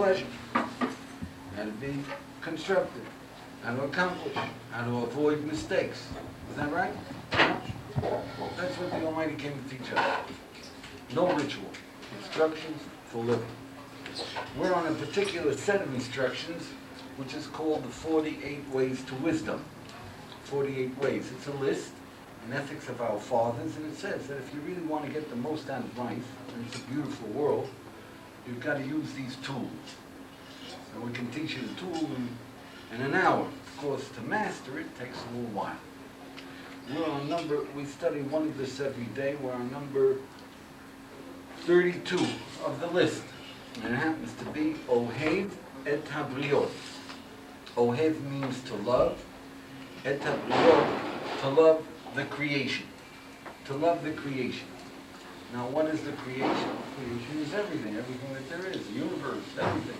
pleasure, how to be constructive, how to accomplish, how to avoid mistakes. Is that right? That's what the Almighty came to teach us. No ritual. Instructions for living. We're on a particular set of instructions, which is called the 48 Ways to Wisdom. 48 Ways. It's a list, an ethics of our fathers, and it says that if you really want to get the most out of life, and it's a beautiful world, you've got to use these tools. And we can teach you the tool in an hour. Of course, to master it takes a little while. We're on we study one of this every day. We're on number 32 of the list. And it happens to be Ohev et Habriot. Ohev means to love. Et Habriot, to love the creation. To love the creation. Now, what is the creation? Creation is everything that there is, the universe, everything.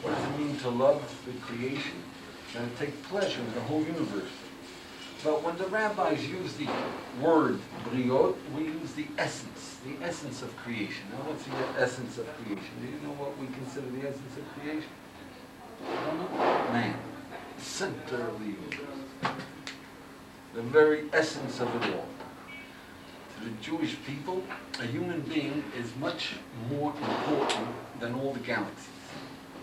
What does it mean to love the creation? That it takes pleasure in the whole universe. But when the rabbis use the word briot, we use the essence of creation. Now, what's the essence of creation? Do you know what we consider the essence of creation? I don't know. Man, center of the universe. The very essence of it all. To the Jewish people, a human being is much more important than all the galaxies.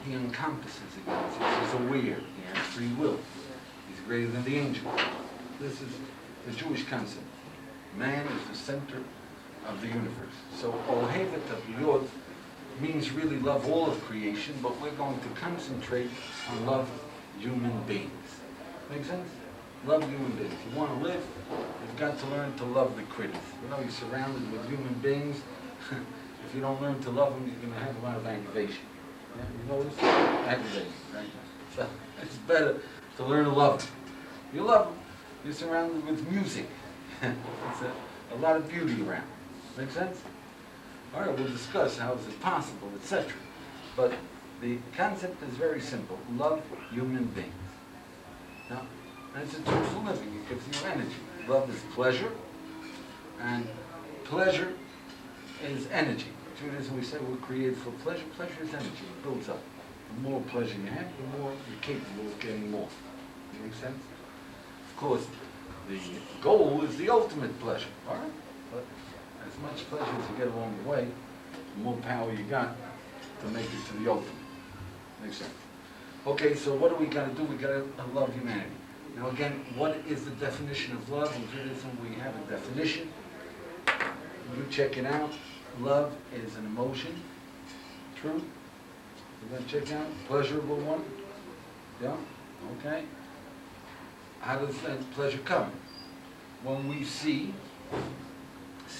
He encompasses the galaxies. He's aware. He has free will. He's greater than the angels. This is the Jewish concept. Man is the center of the universe. So, Ohev et Habriot means really love all of creation, but we're going to concentrate on love human beings. Make sense? Love human beings. If you want to live, you've got to learn to love the critters. You know, you're surrounded with human beings. If you don't learn to love them, you're going to have a lot of aggravation. Yeah? You notice? Aggravation, right? So, it's better to learn to love them. You love them. You're surrounded with music. It's a lot of beauty around. Make sense? All right, we'll discuss how is it possible, etc. But the concept is very simple. Love human beings. Now, and it's a tool for living. It gives you energy. Love is pleasure, and pleasure is energy. In Judaism, we say we're created for pleasure. Pleasure is energy. It builds up. The more pleasure you have, the more you're capable of getting more. Does that make sense? Of course, the goal is the ultimate pleasure, all right? But as much pleasure as you get along the way, the more power you got to make it to the ultimate. Makes sense? Okay, so what do we got to do? We got to love humanity. Now again, what is the definition of love? In Judaism, we have a definition. You check it out. Love is an emotion. True? You going to check it out? Pleasurable one? Yeah? Okay. How does that pleasure come? When we see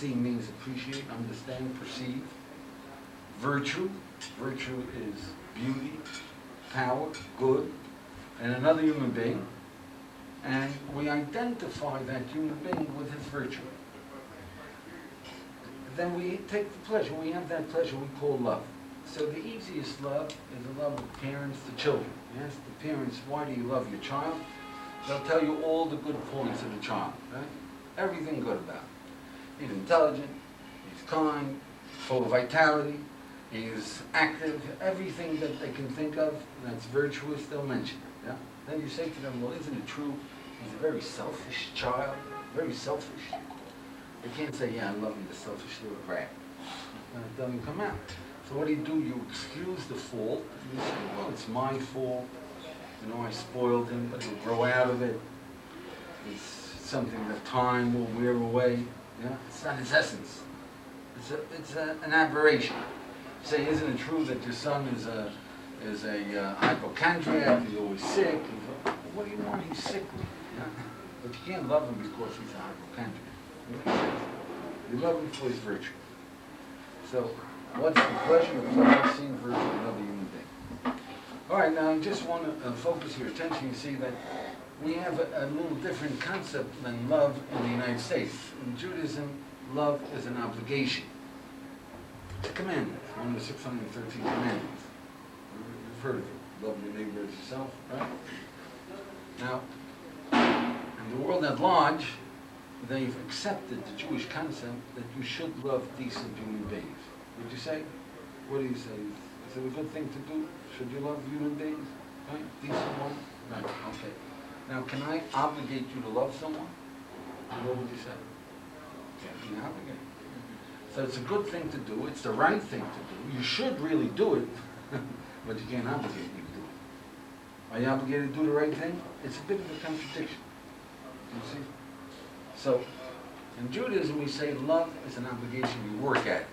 means appreciate, understand, perceive. Virtue is beauty, power, good, and another human being. And we identify that human being with his virtue. Then we take the pleasure, we have that pleasure we call love. So the easiest love is the love of parents to children. You ask the parents, why do you love your child? They'll tell you all the good points of the child, right? Everything good about him. He's intelligent, he's kind, full of vitality, he's active, everything that they can think of that's virtuous, they'll mention it. Yeah? Then you say to them, well, isn't it true? He's a very selfish child, very selfish. They can't say, yeah, I love you, the selfish little brat. And it doesn't come out. So what do? You excuse the fault. You say, well, it's my fault. You know, I spoiled him, but he'll grow out of it. It's something that time will wear away. Yeah? It's not his essence. It's an aberration. You say, isn't it true that your son is a hypochondriac, he's always sick? Well, what do you want? He's sickly. Yeah? But you can't love him because he's a hypochondriac. You love him for his virtue. So, what's the pleasure of pleasure seeing virtue in another human being? All right, now I just want to focus your attention. You see that we have a little different concept than love in the United States. In Judaism, love is an obligation. It's a commandment, one of the 613 commandments. You've heard of it. Love your neighbor as yourself, right? Now, in the world at large, they've accepted the Jewish concept that you should love decent human beings. Would you say? What do you say? Is it a good thing to do? Should you love human beings? Right? Decent one? Right, okay. Now, can I obligate you to love someone? What would you say? Yeah, you obligate. So it's a good thing to do. It's the right thing to do. You should really do it, but you can't obligate me to do it. Are you obligated to do the right thing? It's a bit of a contradiction. You see? So, in Judaism, we say love is an obligation. You work at it.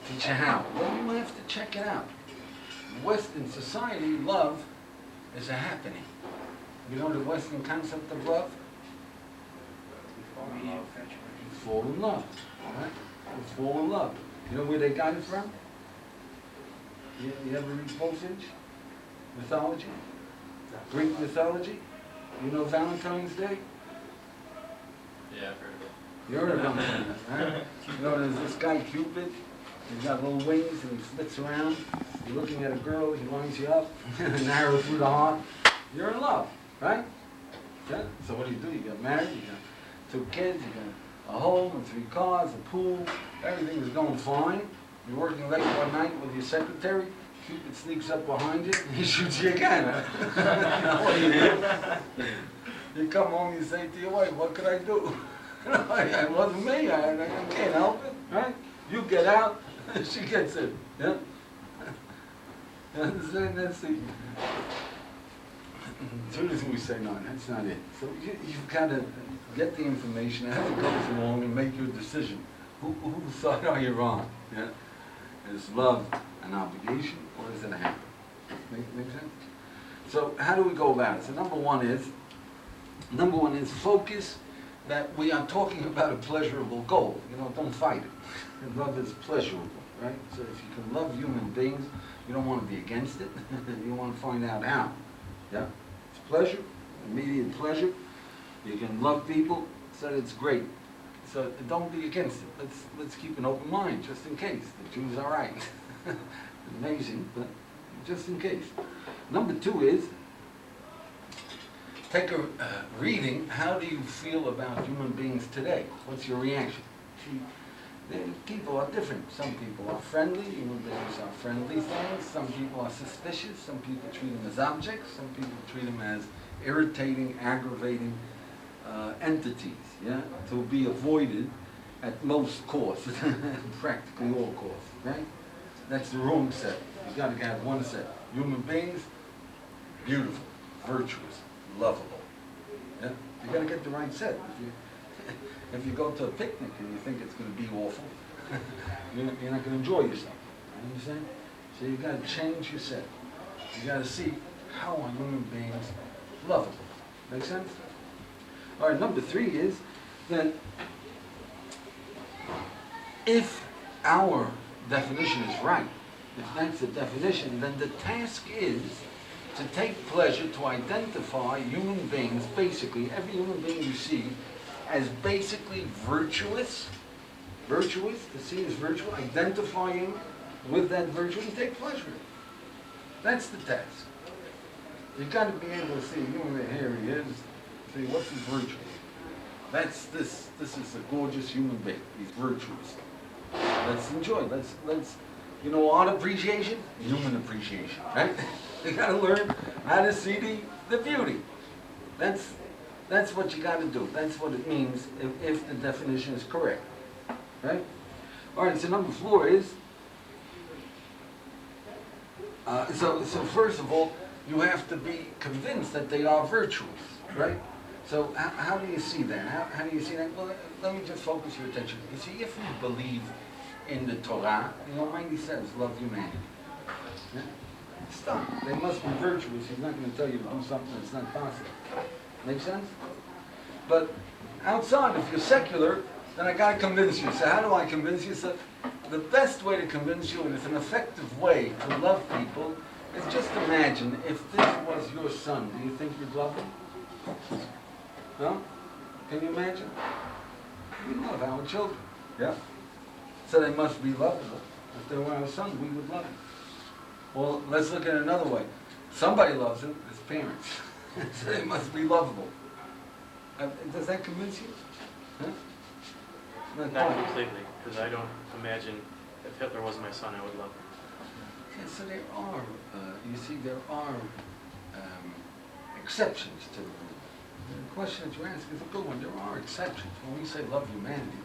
Teach you how. Well, you have to check it out. In Western society, love is a happening. You know the Western concept of love? You fall in love. Right? You fall in love. You know where they got it from? You ever read Posage? Mythology? Greek mythology? You know Valentine's Day? Yeah, I've heard of it. You heard of Valentine's Day, right? You know, there's this guy Cupid. He's got little wings and he flits around. You're looking at a girl, he lines you up, an arrow through the heart. You're in love, right? Yeah. So what do? You get married, you got 2 kids, you got a home and 3 cars, a pool, everything is going fine. You're working late one night with your secretary, Cupid sneaks up behind you, and he shoots you again. What do you do? You come home, you say to your wife, what could I do? It wasn't me, I can't help it, right? You get out, she gets in, yeah? You understand? That's the... As soon as we say, no, that's not it. So you've got to get the information as it goes along and make your decision. Whose side are you on? Yeah? Is love an obligation or is it a habit? Make sense? So how do we go about it? So number one is focus that we are talking about a pleasurable goal. You know, don't fight it. Love is pleasurable, right? So if you can love human beings, you don't want to be against it. You want to find out how. Yeah? It's pleasure, immediate pleasure. You can love people, so it's great. So don't be against it. Let's keep an open mind, just in case. The Jews are right. Amazing, but just in case. Number 2 is, take a reading. How do you feel about human beings today? What's your reaction? See, people are different. Some people are friendly. Human beings are friendly things. Some people are suspicious. Some people treat them as objects. Some people treat them as irritating, aggravating entities, yeah, to be avoided at most costs, practically all costs, right? That's the wrong set. You got to have one set. Human beings, beautiful, virtuous, lovable. Yeah, you got to get the right set. If you go to a picnic and you think it's going to be awful, you're not going to enjoy yourself. You understand? So you got to change your set. You got to see how are human beings lovable. Make sense? All right, number 3 is that if our definition is right, if that's the definition, then the task is to take pleasure to identify human beings, basically, every human being you see, as basically virtuous, to see as virtuous, identifying with that virtue and take pleasure in it. That's the task. You've got to be able to see, here he is, see, what's his virtue? That's this is a gorgeous human being. He's virtuous. Let's enjoy. Let's art appreciation, human appreciation, right? You got to learn how to see the beauty. That's what you got to do. That's what it means if the definition is correct, right? All right. So number 4 is so first of all, you have to be convinced that they are virtuous, right? So how do you see that? How do you see that? Well, let me just focus your attention. You see, if you believe in the Torah, the Almighty says, love humanity. Yeah? Stop. They must be virtuous. He's not going to tell you to do something that's not possible. Make sense? But outside, if you're secular, then I got to convince you. So how do I convince you? So the best way to convince you, and it's an effective way to love people, is just imagine if this was your son. Do you think you'd love him? No? Can you imagine? We love our children. Yeah? So they must be lovable. If they were our son, we would love them. Well, let's look at it another way. Somebody loves them, his parents. So they must be lovable. Does that convince you? Huh? Not completely, because I don't imagine if Hitler was my son, I would love Yeah, so there are, you see, there are exceptions to the rule. The question that you ask is a good one. There are exceptions. When we say love humanity,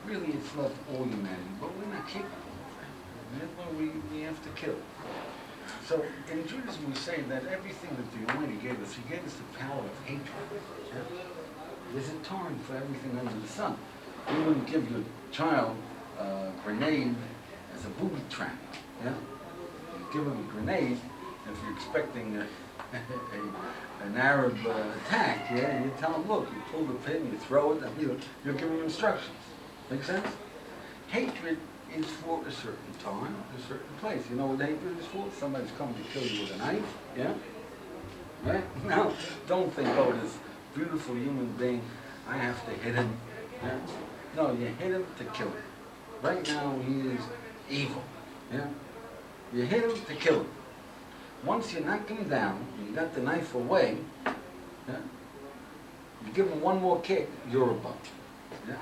really it's love all humanity, but we're not capable of that. And that's why we have to kill. So in Judaism we say that everything that the Almighty gave us, He gave us the power of hatred. Yeah? There's a time for everything under the sun. You wouldn't give your child a grenade as a booby trap. Yeah? You give him a grenade if you're expecting an Arab attack. Yeah? You tell him, look, you pull the pin, you throw it, and you're giving him instructions. Make sense? Hatred is for a certain time, a certain place. You know what hatred is for? Somebody's coming to kill you with a knife. Yeah? Right? Now, don't think, oh, this beautiful human being, I have to hit him. Yeah? No, you hit him to kill him. Right now, he is evil. Yeah? You hit him to kill him. Once you knock him down, you got the knife away, yeah? You give him one more kick, you're above. Yeah?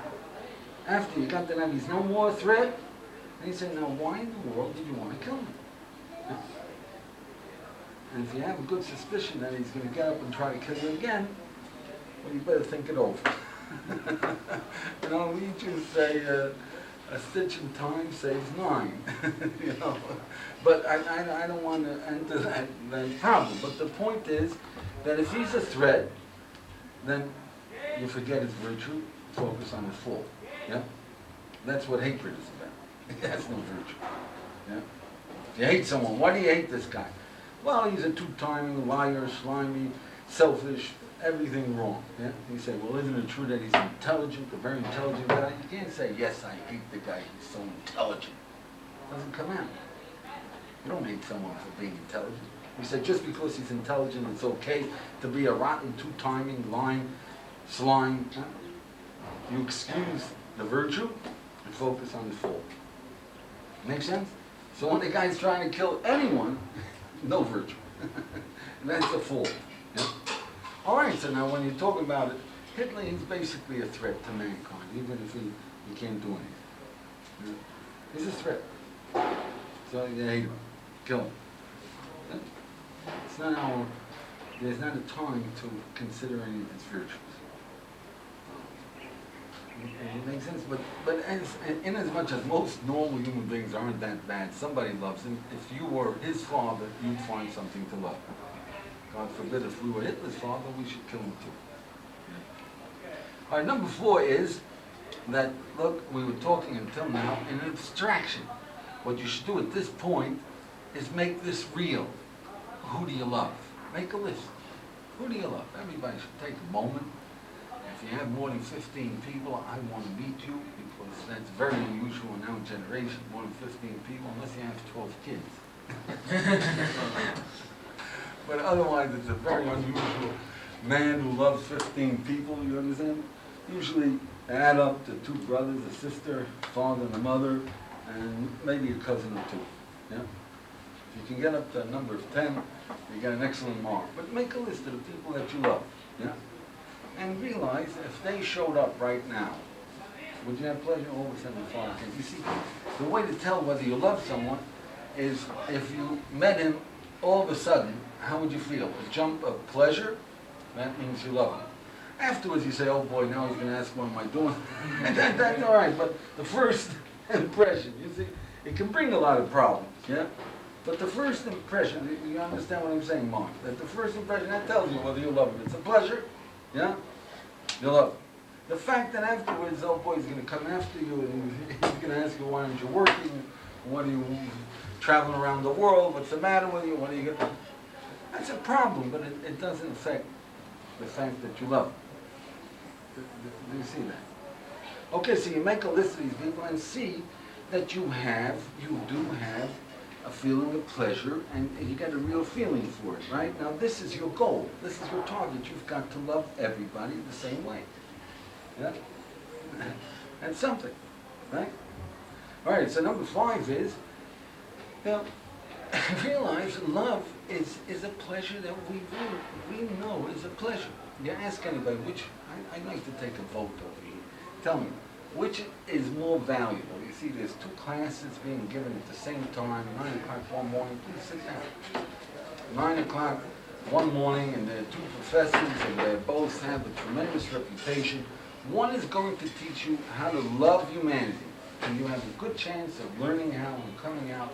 After you got the knife, he's no more a threat. And you say, now why in the world did you want to kill him? Yeah? And if you have a good suspicion that he's going to get up and try to kill you again, well, you better think it over. You know, we just say a stitch in time saves 9. You know, but I don't want to enter that problem. But the point is that if he's a threat, then you forget his virtue, focus on his fault. Yeah, that's what hatred is about. It has no virtue. Yeah, if you hate someone, why do you hate this guy? Well, he's a two-timing liar, slimy, selfish, everything wrong. Yeah? You say, well, isn't it true that he's intelligent, a very intelligent guy? You can't say, yes, I hate the guy, he's so intelligent. It doesn't come out. You don't hate someone for being intelligent. You say, just because he's intelligent, it's okay to be a rotten, two-timing, lying, slime. Huh? You excuse the virtue and focus on the fault. Make sense? So when the guy's trying to kill anyone, no virtue. That's a fool. Yeah? All right, so now when you're talking about it, Hitler is basically a threat to mankind, even if he can't do anything. Yeah? He's a threat. So you hate him, kill him. Yeah? It's not there's not a time to consider any of his virtues. It makes sense, but in as much as most normal human beings aren't that bad, somebody loves him. If you were his father, you'd find something to love. God forbid, if we were Hitler's father, we should kill him too. Yeah. All right, number 4 is that, look, we were talking until now in abstraction. What you should do at this point is make this real. Who do you love? Make a list. Who do you love? Everybody should take a moment. If you have more than 15 people, I want to meet you, because that's very unusual in our generation, more than 15 people, unless you have 12 kids. But otherwise, it's a very unusual man who loves 15 people, you understand? Usually add up to 2 brothers, a sister, father and a mother, and maybe a cousin or 2. Yeah? If you can get up to a number of 10, you get an excellent mark. But make a list of the people that you love. Yeah? And realize if they showed up right now, would you have pleasure? All of a sudden, 5 things. You see, the way to tell whether you love someone is if you met him all of a sudden, how would you feel? A jump of pleasure? That means you love him. Afterwards, you say, oh boy, now he's going to ask, what am I doing? That's all right, but the first impression, you see, it can bring a lot of problems, yeah? But the first impression, you understand what I'm saying, Mark? That the first impression, that tells you whether you love him. It's a pleasure. Yeah? You love it. The fact that afterwards, oh boy, he's going to come after you and he's going to ask you, why aren't you working? What are you traveling around the world? What's the matter with you? What are you going to... That's a problem, but it doesn't affect the fact that you love him. Do you see that? Okay, so you make a list of these people and see that you do have a feeling of pleasure, and you get a real feeling for it, right? Now this is your goal. This is your target. You've got to love everybody the same way. Yeah? That's something, right? All right, so number 5 is, realize love is a pleasure that we know is a pleasure. You ask anybody, I'd like to take a vote over here. Tell me, Which is more valuable? You see, there's two classes being given at the same time, 9 o'clock one morning. Please sit down. 9 o'clock one morning, and there are two professors, and they both have a tremendous reputation. One is going to teach you how to love humanity, and you have a good chance of learning how and coming out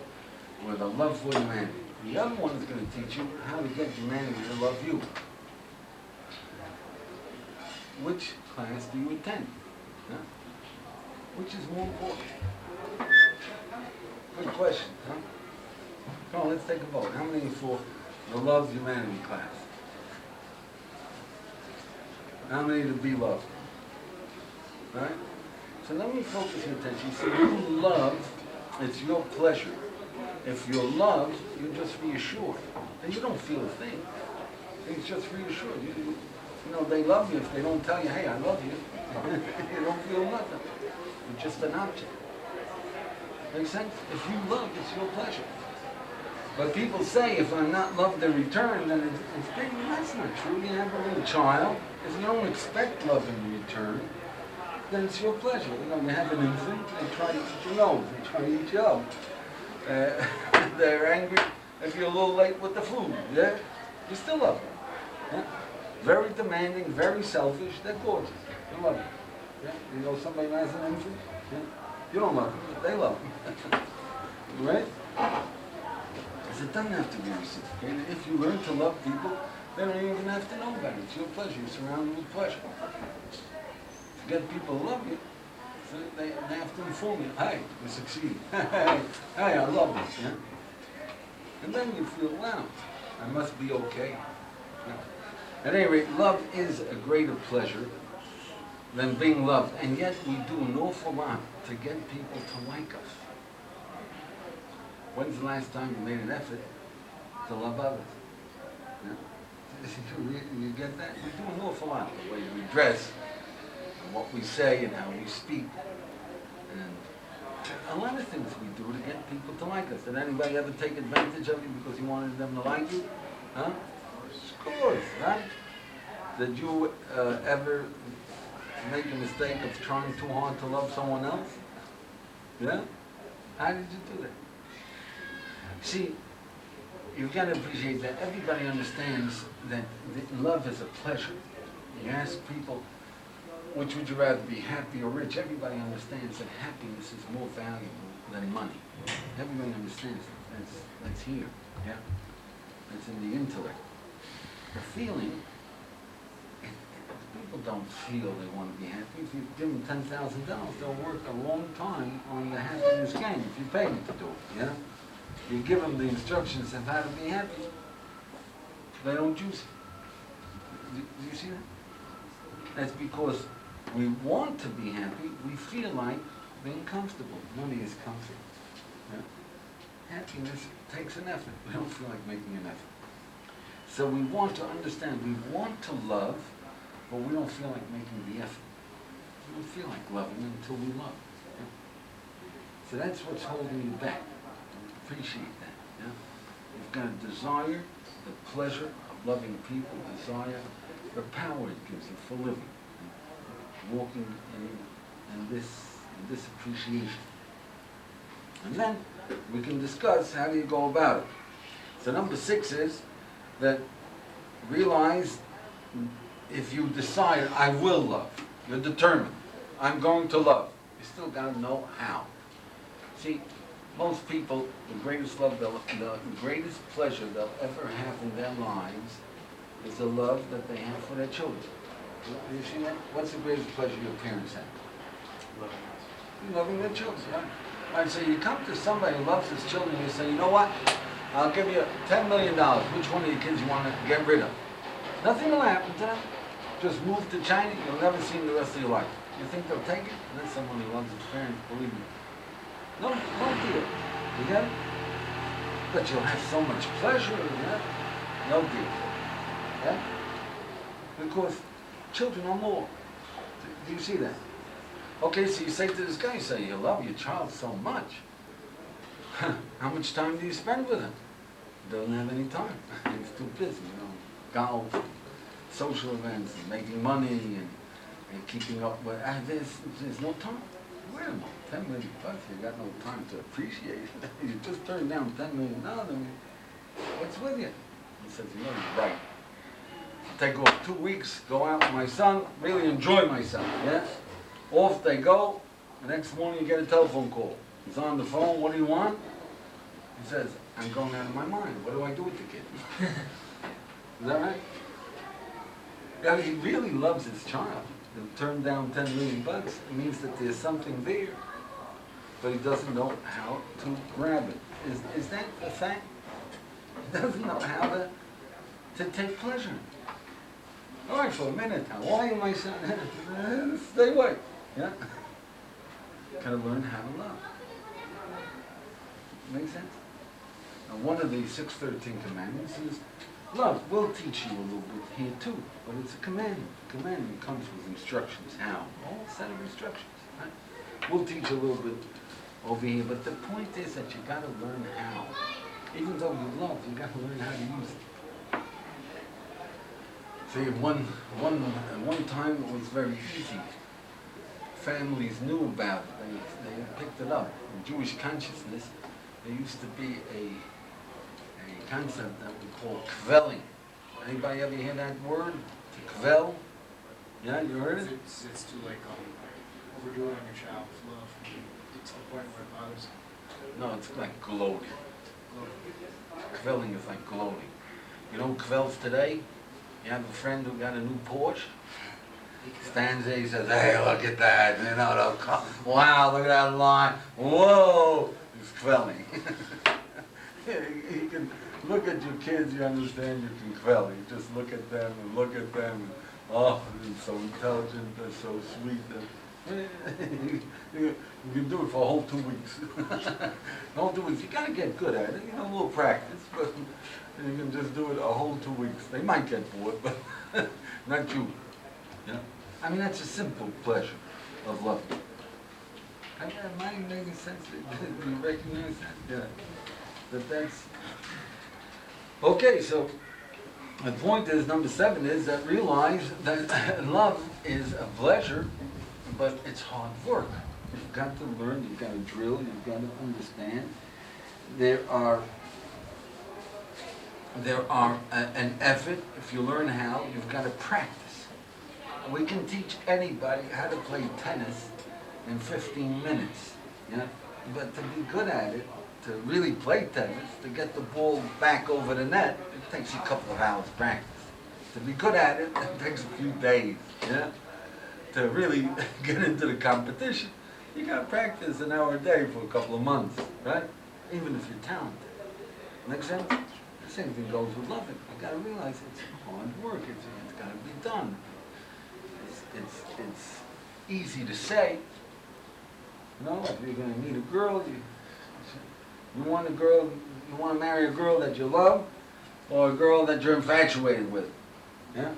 with a love for humanity. The other one is going to teach you how to get humanity to love you. Which class do you attend? Huh? Which is more important? Good question, huh? Come on, let's take a vote. How many are for the love humanity class? How many to be loved? Right? So let me focus your attention. See, you love, it's your pleasure. If you're loved, you're just reassured. And you don't feel a thing. It's just reassured. You know, they love you if they don't tell you, hey, I love you. You don't feel nothing. You're just an object. Make sense? If you love, it's your pleasure. But people say, if I'm not loved in return, then it's that's not true. You have a little child. If you don't expect love in return, then it's your pleasure. You know, you have an infant, they try to eat your nose, they try to eat you up. They're angry if you're a little late with the food. Yeah? You still love them. Yeah? Very demanding, very selfish, they're gorgeous. You love them. Yeah? You know somebody has an infant? Yeah? You don't love them, but they love them. Right? Because it doesn't have to be reciprocated. If you learn to love people, they don't even have to know about it. It's your pleasure. You're surrounded with pleasure. To get people to love you, so they have to inform you, hey, you succeeded. Hey, I love this. Yeah? And then you feel, wow, I must be okay. Yeah. At any rate, love is a greater pleasure than being loved. And yet we do an awful lot to get people to like us. When's the last time you made an effort to love others? Yeah? You get that? We do an awful lot. The way we dress, and what we say, and how we speak. And a lot of things we do to get people to like us. Did anybody ever take advantage of you because you wanted them to like you? Huh? Of course, right? Did you ever make a mistake of trying too hard to love someone else? Yeah? How did you do that? See, you've got to appreciate that everybody understands that love is a pleasure. You ask people, which would you rather be, happy or rich? Everybody understands that happiness is more valuable than money. Everybody understands that. That's here, yeah? That's in the intellect. The feeling, people don't feel they want to be happy. If you give them $10,000, they'll work a long time on the happiness game if you pay them to do it, yeah? You give them the instructions of how to be happy, they don't use it. Do you see that? That's because we want to be happy, we feel like being comfortable. Money is comfort. Yeah? Happiness takes an effort. We don't feel like making an effort. So we want to understand, we want to love, but we don't feel like making the effort. We don't feel like loving until we love. Yeah? So that's what's holding you back. Appreciate that. Yeah? You've got a desire, the pleasure of loving people, desire, the power it gives you for living. Walking in this appreciation. And then we can discuss how do you go about it. So number 6 is that realize if you decide, I will love, you're determined, I'm going to love, you still got to know how. See, most people, the greatest love, the greatest pleasure they'll ever have in their lives is the love that they have for their children. You see that? What's the greatest pleasure your parents have? Loving their children, right? Right, so you come to somebody who loves his children, you say, you know what? I'll give you $10 million. Which one of your kids you want to get rid of? Nothing will happen to them. Just move to China, you'll never see them the rest of your life. You think they'll take it? That's someone who loves his parents, believe me. No deal. You get it? But you'll have so much pleasure in that. No deal. Yeah? Because children are more. Do you see that? Okay, so you say to this guy, you say, you love your child so much. How much time do you spend with him? Doesn't have any time. He's too busy, golf, social events, and making money, and and keeping up with, there's no time. Wait a minute, $10 million, you got no time to appreciate it. You just turned down $10 million, I mean, what's with you? He says, you know, you're right. I'll take off 2 weeks, go out with my son, really enjoy myself, yeah? Off they go, the next morning you get a telephone call. He's on the phone, what do you want? He says, I'm going out of my mind, what do I do with the kid? Is that right? Yeah, he really loves his child. He'll turn down $10 million. It means that there's something there, but he doesn't know how to grab it. Is that a fact? He doesn't know how to take pleasure. All right, for a minute. How are you, my son? Stay away. Yeah. Gotta learn how to love. Make sense? Now, one of the 613 commandments is love. We'll teach you a little bit here too, but it's a commandment. A commandment comes with instructions. How? A whole set of instructions. Right? We'll teach a little bit over here, but the point is that you got to learn how. Even though you love, you got to learn how to use it. See, one time it was very easy. Families knew about it. They picked it up. In Jewish consciousness, there used to be a concept that we call kvelling. Anybody ever hear that word? To kvel? Yeah, you heard it? It's to like overdo it on your child's love to the point where it bothers you. No, it's like gloating. Kvelling is like gloating. You know who kvels today? You have a friend who got a new Porsche? Stands there, he says, hey, look at that. You know, wow, look at that line. Whoa! He's kvelling. You can look at your kids, you understand you can quell. You just look at them and look at them. And, oh, they're so intelligent, they're so sweet. You can do it for a whole 2 weeks. The whole 2 weeks. You got to get good at it. You know, a little practice, but you can just do it a whole 2 weeks. They might get bored, but not you. Yeah? I mean, that's a simple pleasure of love. Am I making sense? Do you recognize that? Yeah. That's okay. So the point is, number 7 is that realize that love is a pleasure, but it's hard work. You've got to learn. You've got to drill. You've got to understand. There are an effort. If you learn how, you've got to practice. We can teach anybody how to play tennis in 15 minutes. Yeah, but to be good at it, to really play tennis, to get the ball back over the net, it takes you a couple of hours practice. To be good at it, it takes a few days. Yeah, to really get into the competition, you got to practice an hour a day for a couple of months, right? Even if you're talented. Make sense? The same thing goes with loving. You got to realize it's hard work. It's got to be done. It's easy to say. You know, if you're going to meet a girl, you want to marry a girl that you love, or a girl that you're infatuated with. Yeah?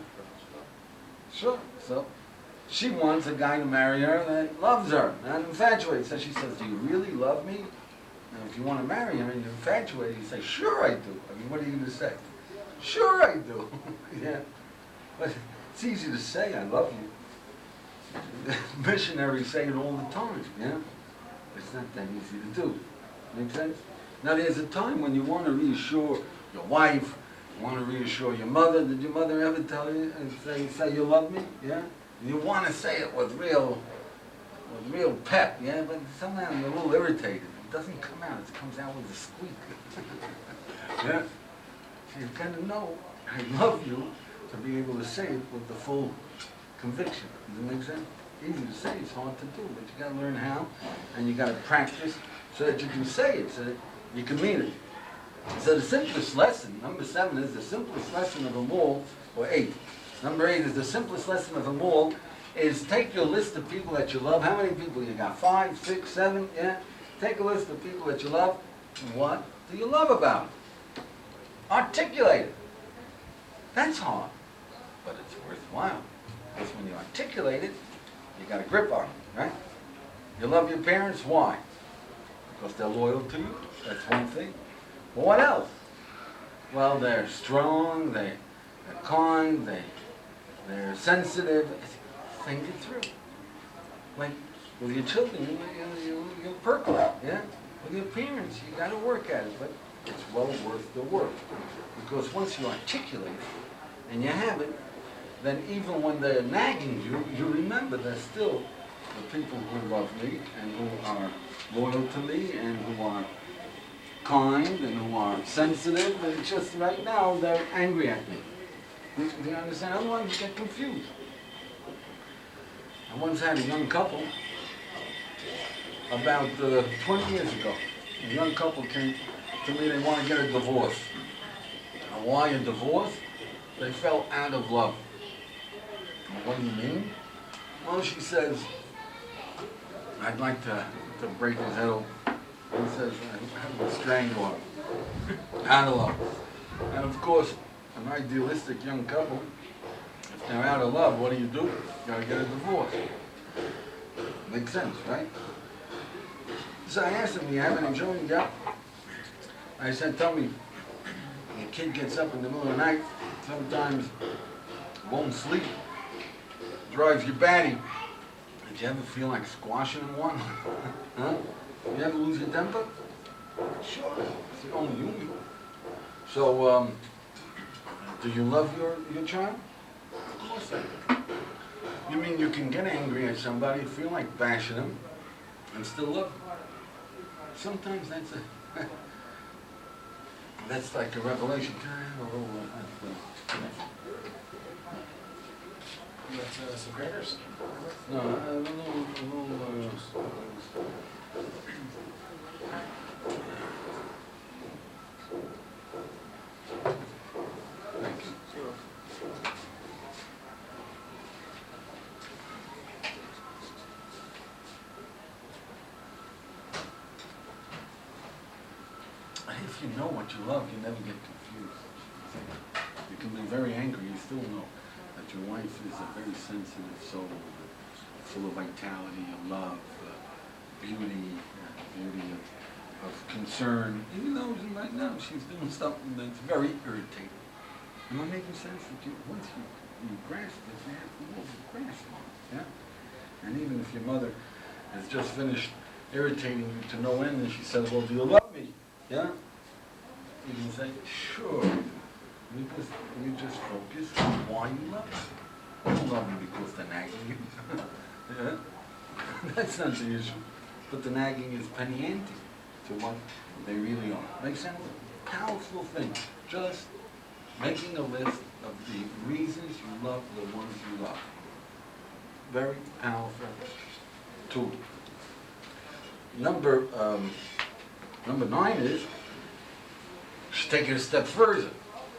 Sure. So she wants a guy to marry her that loves her, not infatuated. So she says, do you really love me? And if you want to marry her and you're infatuated, you say, sure I do. I mean, what are you going to say? Sure I do. Yeah. But it's easy to say, I love you. Missionaries say it all the time, yeah? It's not that easy to do. Make sense? Now there's a time when you want to reassure your wife, you want to reassure your mother. Did your mother ever tell you and say you love me? Yeah? You want to say it with real pep, yeah? But sometimes you're a little irritated. It doesn't come out, it comes out with a squeak. Yeah? So you've got to know I love you to be able to say it with the full conviction. Does it make sense? Easy to say, it's hard to do, but you got to learn how, and you got to practice so that you can say it, so that you can mean it. So the simplest lesson, number 7, is the simplest lesson of them all, or 8. Number 8 is the simplest lesson of them all, is take your list of people that you love. How many people you got? 5, 6, 7? Yeah? Take a list of people that you love. What do you love about it? Articulate it. That's hard, but it's worthwhile. Because when you articulate it, you got a grip on it, right? You love your parents, why? Because they're loyal to you, that's one thing. But what else? Well, they're strong, they're kind, they're sensitive. think it through. Like with your children, you percolate, yeah? With your parents, you gotta work at it, but it's well worth the work. Because once you articulate it, and you have it, then even when they're nagging you, you remember they're still the people who love me, and who are loyal to me, and who are kind, and who are sensitive, and just right now they're angry at me. Do you understand? Otherwise you get confused. I once had a young couple, about 20 years ago. A young couple came to me, they want to get a divorce. And why a divorce? They fell out of love. Well, what do you mean? Well, she says, I'd like to break his head open. He says, I would strangle her. Out of love. And of course, an idealistic young couple, if they're out of love, what do? You gotta get a divorce. Makes sense, right? So I asked him, you haven't enjoyed it yet? I said, tell me, your kid gets up in the middle of the night, sometimes won't sleep, drives you batty. Did you ever feel like squashing one? Huh? You ever lose your temper? Sure, it's the only usual. So, do you love your child? Of course I do. You mean you can get angry at somebody, feel like bashing them, and still love them? Sometimes that's that's like a revelation. That's some crackers? No, a little thank you. If you know what you love, you never get confused. You can be very angry, you still know that your wife is a very sensitive soul, full of vitality, of love, beauty, beauty of concern. Even though right now she's doing something that's very irritating. Am I making sense? That once you grasp it, you have to move the grasp on it, yeah? And even if your mother has just finished irritating you to no end, and she says, well, do you love me? Yeah? You can say, sure. Because you just focus on why you love them. You don't love them because they're nagging you. Yeah? That's not the issue. But the nagging is penny ante to what they really are. Make sense? Powerful thing. Just making a list of the reasons you love the ones you love. Very powerful tool. Number 9 is, just take it a step further,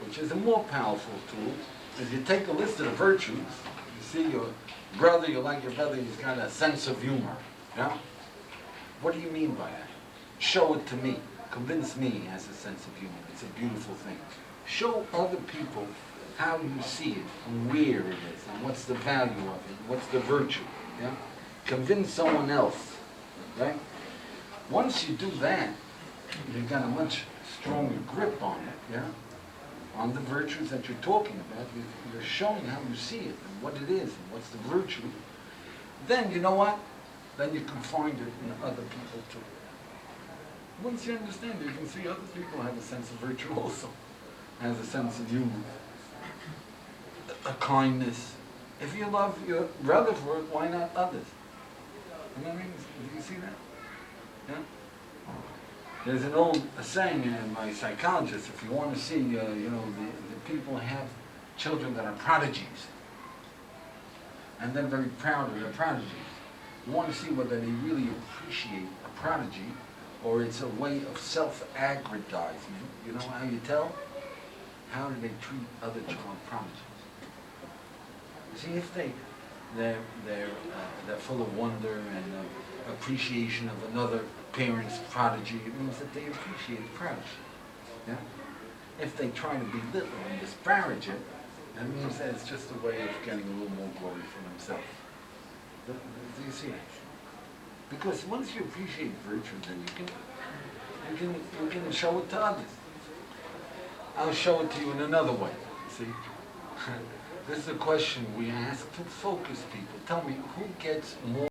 which is a more powerful tool. Is you take a list of the virtues. You see your brother, you like your brother, he's got a sense of humor. Yeah? What do you mean by that? Show it to me. Convince me he has a sense of humor. It's a beautiful thing. Show other people how you see it, and where it is, and what's the value of it, what's the virtue. Yeah? Convince someone else. Right? Once you do that, you've got a much stronger grip on it, yeah? On the virtues that you're talking about. You're showing how you see it, and what it is, and what's the virtue. Then, you know what? Then you can find it in other people too. Once you understand it, you can see other people have a sense of virtue also. Has a sense of humor. A kindness. If you love your brother for it, why not others? You know what I mean? Do you see that? Yeah? There's an old saying by psychologists, if you want to see, the people have children that are prodigies, and then very proud of their prodigies. You want to see whether they really appreciate a prodigy, or it's a way of self-aggrandizement. You know how you tell? How do they treat other child prodigies? See, if they're full of wonder and appreciation of another parent's prodigy, it means that they appreciate the prodigy. Yeah? If they try to belittle and disparage it, that means that it's just a way of getting a little more glory for themselves. Do you see it? Because once you appreciate virtue, then you can show it to others. I'll show it to you in another way. See, This is a question we ask to focus people. Tell me, who gets more